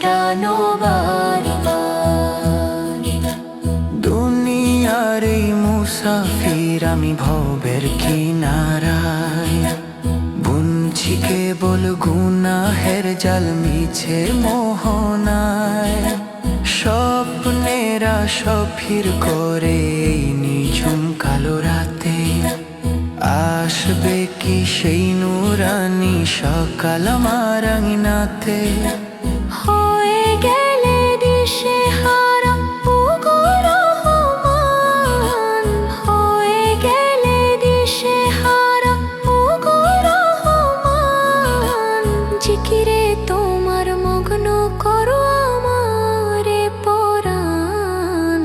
টানো বারবার। দুনিয়ার এই মুসাফির আমি ভবের কিনারায়, বুনছি কেবল গুনাহের জাল মিছে মোহনায়। স্বপ্নেরা সফির করে এই নিঝুম কালো রাতে, আসবে কি সেই নুরানি সকাল আমার আঙিনাতে। হয়ে গেলে দিশে হারা ওগো রহমান, হয়ে গেলে দিশে হারা ওগো রহমান। জিকিরে তোমার মগ্ন করো আমারে পরাণ,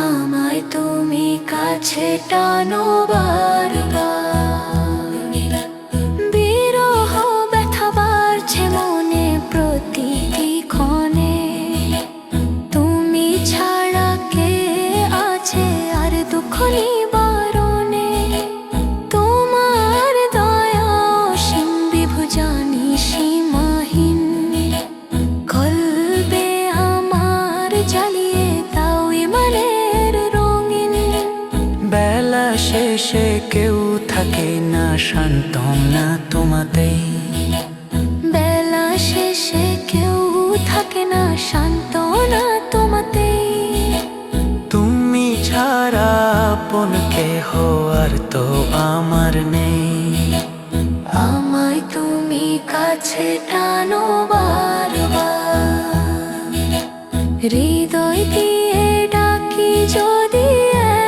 আমায় তুমি কাছে টানো বারবার। বিরহ ব্যথা বাড়ছে মনে প্রতিটি ক্ষণে, তুমি ছাড়া কে আছে আর দুঃখ নিবারণে। তোমার দয়া অসীম বিভু জানি সীমাহীন, কলবে আমার জ্বালিয়ে দাও ইমানের রঙিন। বেলা শেষে কেউ থাকে না সান্ত্বনা তোমাতেই, বেলা শেষে কেউ থাকে না সান্ত্বনা তোমাতেই। তুমি ছাড়া আপন কেহ আর তো আমার নেই। আমায় তুমি কাছে টানো বারবার, হৃদয় দিয়ে ডাকি যদি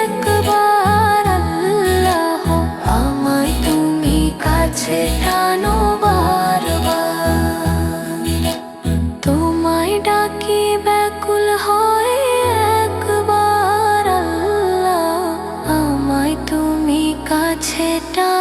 একবার আল্লাহ। আমায় তুমি কাছে টানো বারবার, তোমায় ডাকি ব্যাকুল হয় একবার আল্লাহ। আমায় তুমি কাছে টানো